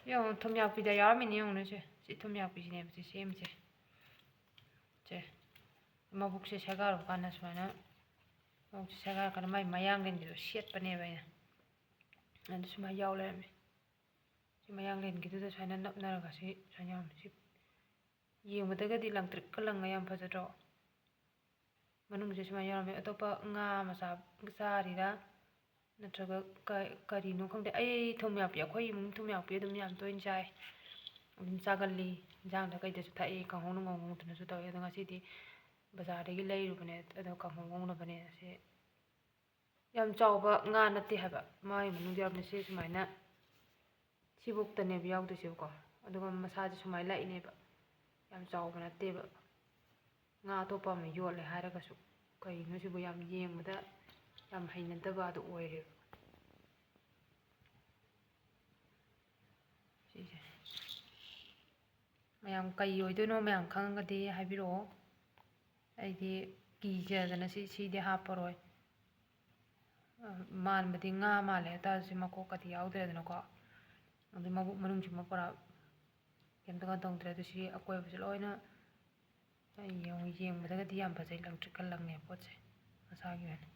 ꯌꯦꯡꯉꯣ ꯊꯨꯝꯌꯥꯛꯄꯤꯗ ꯌꯥꯎꯔꯝꯃꯤꯅꯦ ꯌꯦꯡꯉꯨꯅꯦ ꯁꯤ ꯊꯨꯝꯌꯥꯛꯄꯤꯁꯤꯅꯦꯕ ꯁꯤ ꯁꯦꯝꯃꯤꯁꯦ ꯁꯦ ꯃꯕꯨꯛꯁꯦ ꯁꯦꯒꯥꯏꯔꯨ ꯀꯥꯟꯗ ꯁꯨꯃꯥꯏꯅ ꯃꯕꯨꯛꯁꯦ ꯁꯦꯒꯥꯏꯔꯀꯥꯟꯗ ꯃꯥꯏ ꯃꯌꯥꯡꯂꯦꯟꯒꯤꯗꯣ ꯁꯦꯠꯄꯅꯦꯕ ꯑꯩꯅ ꯑꯗꯨ ꯁꯨꯃꯥꯏꯅ ꯌꯥꯎ ꯂꯩꯔꯝꯃꯦ ꯁꯤ ꯃꯌꯥꯡꯂꯦꯟꯒꯤꯗꯨꯗ ꯁꯨꯃꯥꯏꯅ ꯅꯞꯅꯔꯒ ꯁꯤ ꯁꯨꯃꯥꯏꯅ ꯌꯥꯎꯔꯝꯃꯦ ꯁꯤ ꯌꯦꯡꯕꯗꯒꯗꯤ ꯂꯪꯇ꯭ꯔꯤꯛꯀ ꯂꯪꯉ ꯌꯥꯝ ꯐꯖꯗ꯭ꯔꯣ ꯃꯅꯨꯡꯁꯦ ꯁꯨꯃꯥꯏꯅ ꯌꯥꯎꯔꯝꯃꯦ ꯑꯇꯣꯞꯄ ꯉꯥ ꯃꯆꯥ ꯆꯥꯔꯤꯔꯥ ꯅꯠꯇ꯭ꯔꯒ ꯀꯔꯤꯅꯣ ꯈꯪꯗꯦ ꯑꯩ ꯊꯨꯝꯌꯥꯛꯄꯤ ꯑꯩꯈꯣꯏ ꯏꯃꯨꯡ ꯊꯨꯝꯌꯥꯛꯄꯤ ꯑꯗꯨꯝ ꯌꯥꯝ ꯇꯣꯏꯅ ꯆꯥꯏ ꯑꯗꯨꯝ ꯆꯥꯒꯜꯂꯤ ꯏꯟꯖꯥꯡꯗ ꯀꯩꯗꯁꯨ ꯊꯛꯏ ꯀꯥꯡꯍꯧ ꯉꯧꯅꯗꯅꯁꯨ ꯇꯧꯏ ꯑꯗꯣ ꯉꯁꯤꯗꯤ ꯕꯖꯥꯔꯗꯒꯤ ꯂꯩꯔꯨꯕꯅꯦ ꯑꯗꯣ ꯀꯥꯡꯍꯧ ꯉꯧꯅꯕꯅꯦ ꯁꯤ ꯌꯥꯝ ꯆꯥꯎꯕ ꯉꯥ ꯅꯠꯇꯦ ꯍꯥꯏꯕ ꯃꯥꯒꯤ ꯃꯅꯨꯡꯗ ꯌꯥꯎꯔꯝꯃꯤꯁꯦ ꯁꯨꯃꯥꯏꯅ ꯁꯤꯕꯨꯛꯇꯅꯦꯕ ꯌꯥꯎꯗꯣꯏꯁꯦꯕꯀꯣ ꯑꯗꯨꯒ ꯃꯁꯥꯁꯦ ꯁꯨꯃꯥꯏꯅ ꯂꯥꯛꯏꯅꯦꯕ ꯌꯥꯝ ꯆꯥꯎꯕ ꯅꯠꯇꯦꯕ ꯉꯥ ꯑꯇꯣꯞꯄ ꯑꯃ ꯌꯣꯜꯂꯦ ꯍꯥꯏꯔꯒꯁꯨ ꯀꯩꯅꯣ ꯁꯤꯕꯨ ꯌꯥꯝ ꯌꯦꯡꯕꯗ ꯌꯥꯝ ꯍꯩꯅꯗꯕ ꯑꯗꯨ ꯑꯣꯏꯔꯦꯕ ꯁꯤꯁꯦ ꯃꯌꯥꯝ ꯀꯩ ꯑꯣꯏꯗꯣꯏꯅꯣ ꯃꯌꯥꯝ ꯈꯪꯉꯒꯗꯤ ꯍꯥꯏꯕꯤꯔꯛꯑꯣ ꯑꯩꯗꯤ ꯀꯤꯖꯗꯅ ꯁꯤꯗꯤ ꯍꯥꯞꯄꯔꯣꯏ ꯃꯥꯟꯕꯗꯤ ꯉꯥ ꯃꯥꯜꯂꯦ ꯍꯥꯏꯇꯥꯔꯁꯨ ꯃꯀꯣꯛꯀꯗꯤ ꯌꯥꯎꯗ꯭ꯔꯦꯗꯅꯀꯣ ꯑꯗꯨ ꯃꯕꯨꯛ ꯃꯅꯨꯡꯁꯤꯃ ꯄꯨꯔꯥ ꯀꯩꯝꯇꯒ ꯇꯧꯗ꯭ꯔꯦ ꯑꯗꯨ ꯁꯤ ꯑꯀꯣꯏꯕꯁꯦ ꯂꯣꯏꯅ ꯌꯦꯡꯕꯗꯒꯗꯤ ꯌꯥꯝ ꯐꯖꯩ ꯂꯪꯇ꯭ꯔꯤꯛꯀ ꯂꯪꯉꯦ ꯄꯣꯠꯁꯦ ꯃꯁꯥꯒꯤ ꯑꯣꯏꯅ